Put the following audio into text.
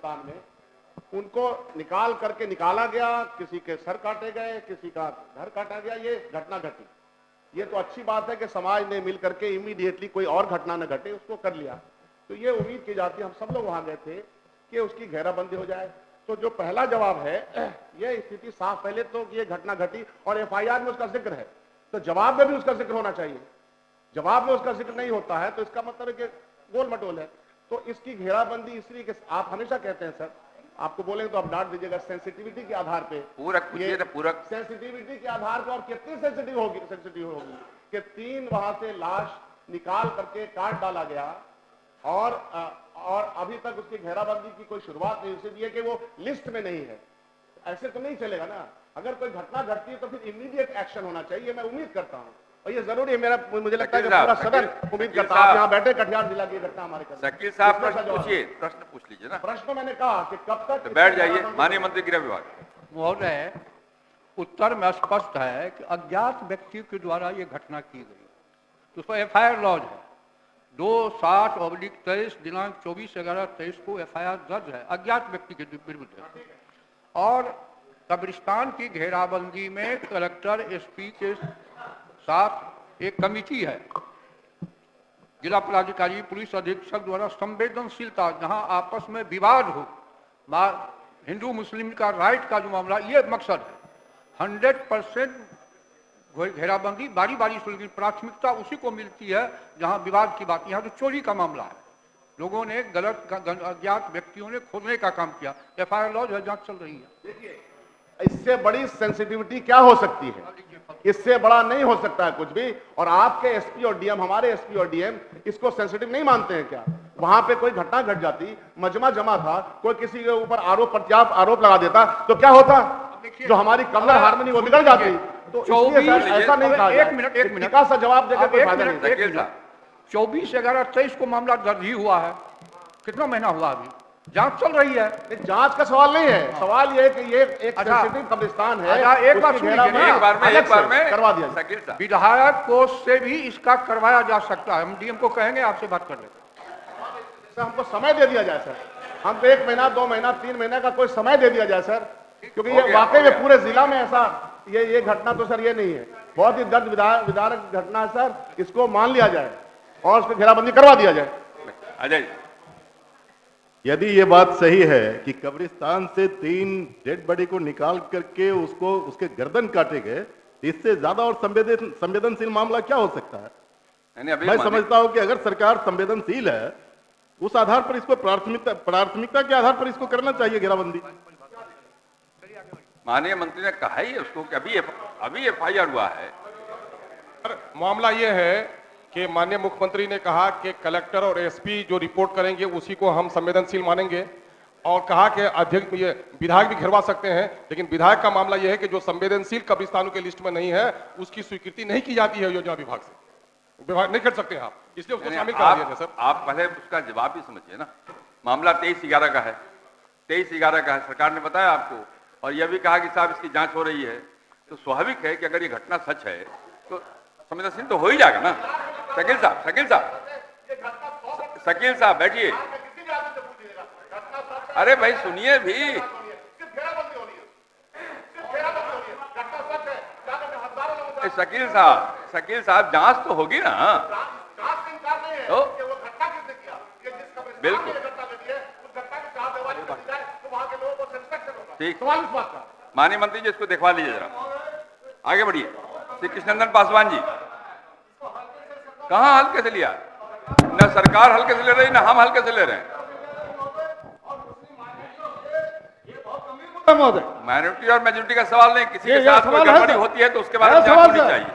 कब्रिस्तान में, उनको निकाल करके निकाला गया, किसी के सर काटे गए, किसी का घर काटा गया, ये घटना घटी। ये तो अच्छी बात है कि समाज ने मिल करके इमीडिएटली कोई और घटना न घटे उसको कर लिया। तो ये उम्मीद की जाती है, हम सब लोग वहां गए थे कि उसकी घेराबंदी हो जाए। तो जो पहला जवाब है, ये स्थिति साफ, पहले तो ये घटना घटी और एफआईआर में उसका जिक्र है, तो जवाब में भी उसका जिक्र होना चाहिए। जवाब में उसका जिक्र नहीं होता है तो इसका मतलब है कि गोल मटोल है। तो इसकी घेराबंदी इसलिए कि आप हमेशा कहते हैं सर, आपको बोलेंगे तो आप डांट दीजिएगा, सेंसिटिविटी के आधार पे, पूरक सेंसिटिविटी के आधार पर, और कितनी सेंसिटिव होगी कि 3 वहां से लाश निकाल करके काट डाला गया और अभी तक उसकी घेराबंदी की कोई शुरुआत नहीं, इसलिए कि वो लिस्ट में नहीं है। ऐसे तो नहीं चलेगा ना। अगर कोई घटना घटती है तो फिर इमीडिएट एक्शन होना चाहिए, मैं उम्मीद करता हूं, और ये जरूरी है। मुझे लगता है कि पूरा सदन उम्मीद करता है। आप यहाँ बैठे कटिहार जिला की घटना हमारे शकील साहब प्रश्न पूछ लीजिए ना। प्रश्न मैंने कहा कि कब तक तो बैठ जाइए। माननीय मंत्री गृह विभाग महोदय, उत्तर में स्पष्ट है कि अज्ञात व्यक्ति के द्वारा ये घटना की गई, तो उसको एफआईआर लॉज है 260/23 दिनांक 24/11/23 को एफआईआर दर्ज है अज्ञात व्यक्ति के विरुद्ध। और कब्रिस्तान की घेराबंदी में कलेक्टर, एसपी के साथ एक कमेटी है, जिला पदाधिकारी, पुलिस अधीक्षक द्वारा संवेदनशीलता, जहां आपस में विवाद हो, हिंदू मुस्लिम का राइट का जो मामला, ये मकसद है। 100% घेराबंदी बारी बारी से, लेकिन प्राथमिकता उसी को मिलती है जहां विवाद की बात। यहाँ तो चोरी का मामला है, लोगों ने गलत अज्ञात व्यक्तियों ने खोदने का काम किया, एफआईआर लॉज है, जांच चल रही है। देखिए, इससे बड़ी सेंसिटिविटी क्या हो सकती है? इससे बड़ा नहीं हो सकता है कुछ भी। और आपके एसपी और डीएम, हमारे एसपी और डीएम इसको सेंसिटिव नहीं मानते हैं क्या? वहां पे कोई घटना घट जाती, मजमा जमा था, कोई किसी के ऊपर आरोप लगा देता तो क्या होता? जो हमारी कमर हारमोनी वो बिगड़ जाती। तो ऐसा नहीं कहा। एक मिनट का सा जवाब देकर कोई फायदा नहीं। 24/11/23 को मामला दर्ज ही हुआ है, कितना महीना हुआ अभी, जांच चल रही है। जांच का सवाल नहीं है, सवाल ये है कि ये एक सेंसिटिव कब्रिस्तान है। एक बार में करवा दिया। विधायक कोष से भी इसका करवाया जा सकता है। हम डीएम को कहेंगे, आपसे बात कर लेते। हमको समय दे दिया जाए सर, हमको 1 महीना, 2 महीना, 3 महीने का कोई समय दे दिया जाए सर, क्योंकि ये वाकई में पूरे जिला में ऐसा ये घटना तो सर ये नहीं है, बहुत ही दर्द विदारक घटना है सर। इसको मान लिया जाए और उसको घेराबंदी करवा दिया जाए। अजय, यदि ये बात सही है कि कब्रिस्तान से 3 डेड बॉडी को निकाल करके उसके गर्दन काटे गए, इससे ज्यादा और संवेदनशील मामला क्या हो सकता है? मैं समझता हूं कि अगर सरकार संवेदनशील है, उस आधार पर इसको प्राथमिकता के आधार पर इसको करना चाहिए घेराबंदी। माननीय मंत्री ने कहा ही उसको कि अभी एफआईआर हुआ है। मामला यह है कि माननीय मुख्यमंत्री ने कहा कि कलेक्टर और एसपी जो रिपोर्ट करेंगे उसी को हम संवेदनशील मानेंगे, और कहा कि अध्यक्ष ये विधायक भी घेरवा सकते हैं, लेकिन विधायक का मामला यह है कि जो संवेदनशील कब्रिस्तानों के लिस्ट में नहीं है उसकी स्वीकृति नहीं की जाती है योजना विभाग से। विभाग नहीं कर सकते आप, इसलिए उसको शामिल करा दिया सर। आप पहले उसका जवाब भी समझिए ना। मामला 23/11 का है, 23/11 का है, सरकार ने बताया आपको, और यह भी कहा कि साहब इसकी जांच हो रही है। तो स्वाभाविक है कि अगर ये घटना सच है तो संवेदनशील तो हो ही जाएगा ना। शकील साहब बैठिए। अरे भाई सुनिए भी। शकील साहब जांच तो होगी ना। तो बिल्कुल ठीक। माननीय मंत्री जी इसको दिखवा लीजिए जरा, आगे बढ़िए। श्री कृष्णनंदन पासवान जी, कहां हल्के से लिया? न सरकार हल्के से ले रही, न हम हल्के से ले रहे हैं। माइनॉरिटी और मेजॉरिटी का सवाल नहीं, किसी के साथ कोई गड़बड़ी होती है तो उसके बारे में जांच होनी चाहिए।